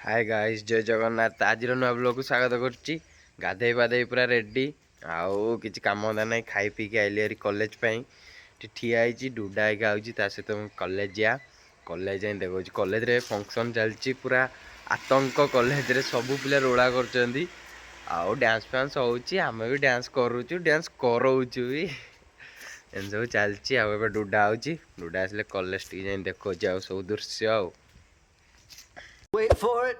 Hi guys जय जगन्नाथ। आज नुआ ब्लॉग को स्वागत करुच्ची। गाधे पाधे पूरा रेडी आउ कि कम धंदा ना खाई पी के आइली कॉलेज ठिया डुडा आउची सहित कॉलेज जा कॉलेज जाए देखो कॉलेज रे फंक्शन चलती पूरा आतंक कॉलेज रे सबू पिला रोड़ा कर डांस फांस होची आमे भी डांस करूचु डांस कराउचु भी एन सब चलती आउ डुडा आउची डुडा आसले कॉलेज टी जाए देखो सब दृश्य आउ Wait for it.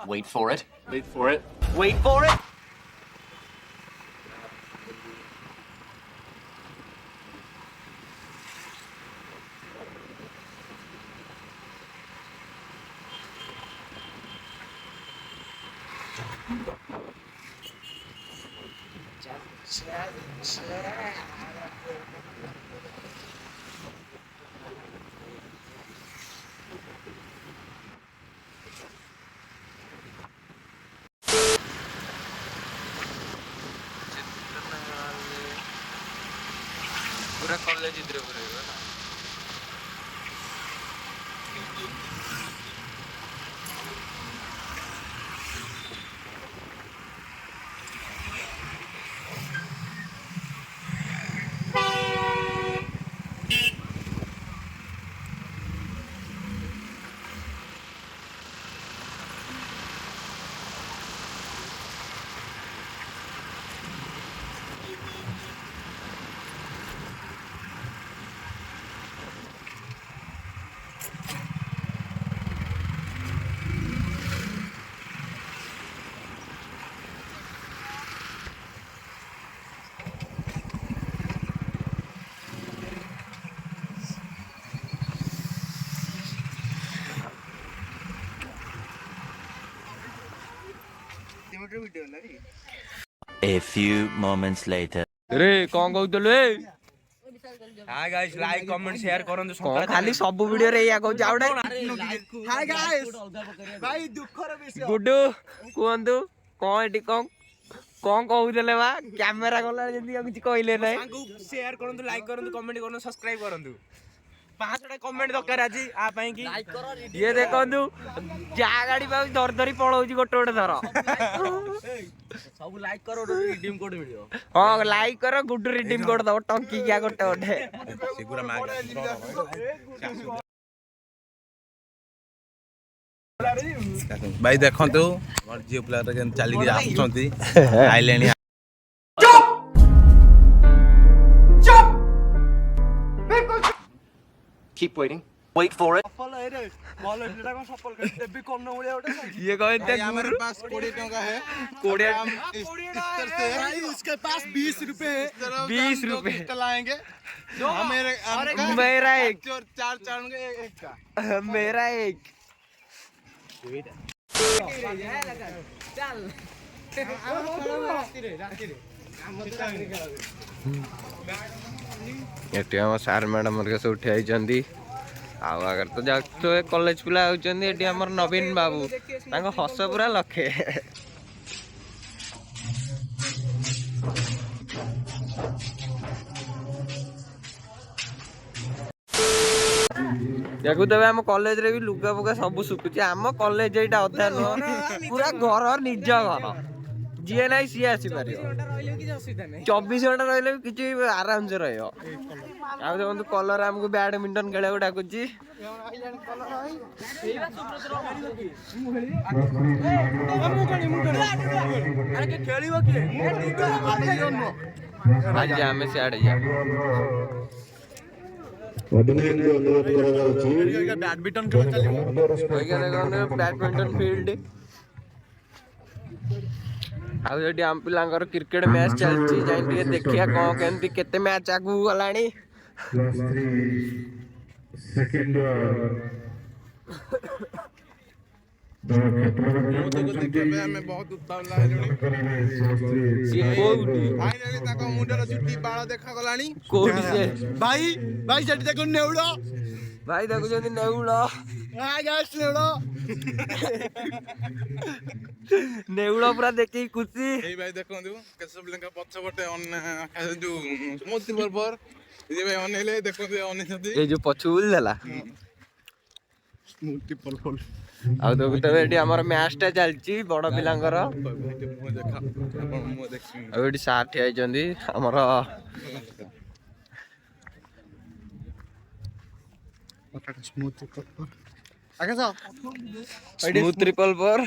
Wait for it. Wait for it. Wait for it. Wait for it. पूरा कॉलेज इधर रहेगा ना। A few moments later. रे कौन कहतले hi guys like comment share करन खाली सब वीडियो रे या कहू जाउडे हाय गाइस भाई दुखर विषय गुड्डू कुहंतु कौन एटी कौन कहूतले बा कैमरा गला जंदी किछ कहले नै शेयर करन लाइक करन कमेंट करन सब्सक्राइब करन 5टा कमेंट दरकार आज आ पई की ये देखंतु जा गाड़ी बा धर धरी पळौजी गोटे गोटे धर सब लाइक करो रिडीम कोड वीडियो हां लाइक करो गुड्डू रिडीम कोड दो टंकी क्या गोटे गोटे सिगुरा माग भाई देखंतु हमर जियो प्लेयर के चली के आछंती आइलेनी Keep waiting. Wait for it. ये कहते हमारे पास 20 टका है 20 उसके पास 20 रुपए है 20 रुपए लाएंगे मेरा एक चार एक का मेरा एक एटी हम सार मैडम सब उठी आगर तो जातो कॉलेज पिला होती हमर नवीन बाबू हस पूरा लखे ଦେଖୁଥିବେ ଆମ କଲେଜରେ ବି ଲୁଗା ଫୁଗା ସବୁ ଶୁଖୁଛି। ଆମ କଲେଜ ଏଇଟା ଅଧା ନୁହଁ, ପୁରା ଘର ନିଜ ଘର, ଯିଏ ନାହିଁ ସିଏ ଆସିପାରିବ। 24 ଘଣ୍ଟା ରହିଲେ ବି କିଛି ଆରାମସେ ରହିବ। ଆଉ ଦେଖନ୍ତୁ କଲର ଆମକୁ ବ୍ୟାଡମିଣ୍ଟନ ଖେଳିବାକୁ ଡାକୁଛି। ଆଜି ଆମେ ସିଆଡେ ଯିବା। ବ୍ୟାଡମିଣ୍ଟନ ଫିଲ୍ଡ ଆଉ ସେଠି ଆମ ପିଲାଙ୍କର କ୍ରିକେଟ ମ୍ୟାଚ୍ ଚାଲିଛି, ଯାଇ ଟିକେ ଦେଖିବା କଣ କେମିତି କେତେ ମ୍ୟାଚ୍ ଆଗକୁ ଗଲାଣି। ଭାଇ ଦେଖୁଛନ୍ତି ନେଉଳ ନେଉଳ ପୁରା ଦେଖିକି ଖୁସି। ଏଇ ଭାଇ ଦେଖନ୍ତୁ କେଶବଙ୍କ ପଛପଟେ ଯୋଉ ସମୁଦ୍ର ପର୍ବତ ଅନେଇଲେ ଦେଖନ୍ତୁ ଅନେଇଛନ୍ତି ଏଇ ଯୋଉ ପଛୁ ବୁଲିଦେଲା। ଆଉ ଦେଖୁଥିବେ ଏଠି ଆମର ମ୍ୟାଚ୍ ଟା ଚାଲିଛି ବଡ ପିଲାଙ୍କର। ଆଉ ଏଠି ସାର୍ ଠିଆ ହେଇଛନ୍ତି ଆମର ସ୍ମୁଥ ରିପଲଭର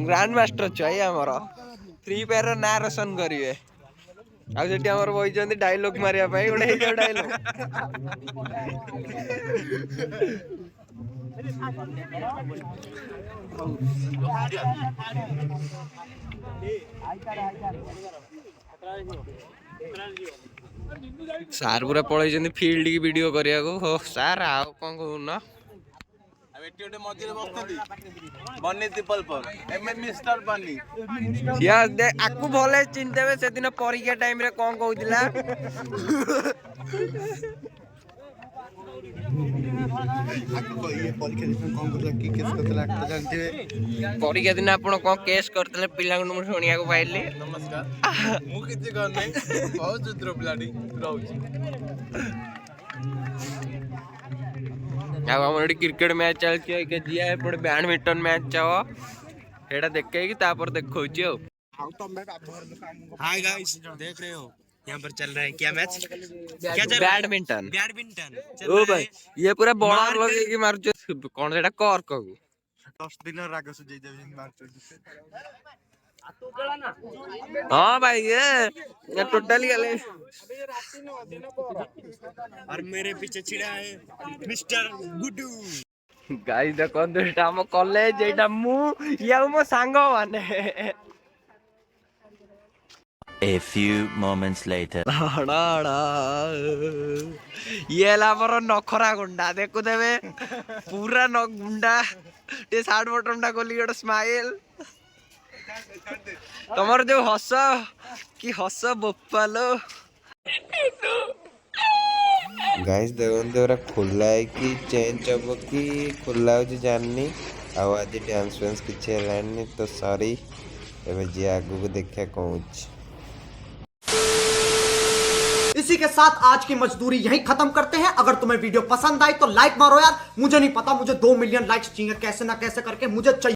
ଗ୍ରାଣ୍ଡ ମାଷ୍ଟର ଛୁଆ ଆମର ଫ୍ରି ଫାୟାର ର ନାଁ ରୋଶନ କରିବେ। ଆଉ ସେଠି ଆମର ବଇଛନ୍ତି ଡାଇଲଗ ମାରିବା ପାଇଁ, ଗୋଟେ ହେଇଯାଉ ଡାଇଲଗ। ସାର୍ ପୁରା ପଳେଇଛନ୍ତି ଫିଲ୍ଡ କି ଭିଡିଓ କରିବାକୁ। ହୋ ସାର୍ ଆଉ କଣ କହୁନ? ଏଠି ଗୋଟେ ମଝିରେ ବସିଛନ୍ତି ବନି ତ୍ରିପଲପର ମିଷ୍ଟର ବନି। ଆକୁ ଭଲ ଚିନ୍ହିଦେବେ, ସେଦିନ ପରୀକ୍ଷା ଟାଇମ ରେ କଣ କହୁଥିଲା। ପରୀକ୍ଷା ଦିନ ଆପଣ କଣ କେସ୍ କରିଥିଲେ ପିଲାଙ୍କୁ ମୁଁ ଶୁଣିବାକୁ ପାଇଲି। ନମସ୍କାର, ମୁଁ କିଛି କରିନାହିଁ, ବହୁତ ସୁଦ୍ର ପିଲାଟି ରହୁଛି। ଆଉ ଆମର ଏଠି କ୍ରିକେଟ ମ୍ୟାଚ୍ ଚାଲିଛି, ଯିଆ ଏପଟେ ବ୍ୟାଡମିଣ୍ଟନ ମ୍ୟାଚ୍ ହବ, ସେଇଟା ଦେଖେଇକି ତାପରେ ଦେଖଉଛି। ଆଉ हाय गाइस, देख रहे हो यहाँ पर चल रहा है क्या मैच? क्या चल रहा है? बैडमिंटन। बैडमिंटन चल ओ रहा भाई है। ये पूरा बॉलर लगेगी मारुछ कौन सेटा कॉर्क को 10 दिन राग सुझाई देबे मारचो। हां भाई ये टोटली गले। और मेरे पीछे छिड़ा है मिस्टर गुड्डू। गाइस देखो एटा हम कॉलेज, एटा मु या मो सांग माने। A few moments later. ये ला पर नखरा गुंडा देखु देबे पूरा न गुंडा टे साइड बटन टा खोली गोटे स्माइल। तमर जो हस कि हस बोपालो। गाइस देखो खोला है कि चेंज हब कि खोला हो जाननी। आज डांस वांस किसी है तो सॉरी, एवं जी आगू को देखा कौन। इसी के साथ आज की मजदूरी यहीं खत्म करते हैं। अगर तुम्हें वीडियो पसंद आई तो लाइक मारो यार। मुझे नहीं पता, मुझे 2 मिलियन लाइक्स चाहिए कैसे ना कैसे करके, मुझे चाहिए।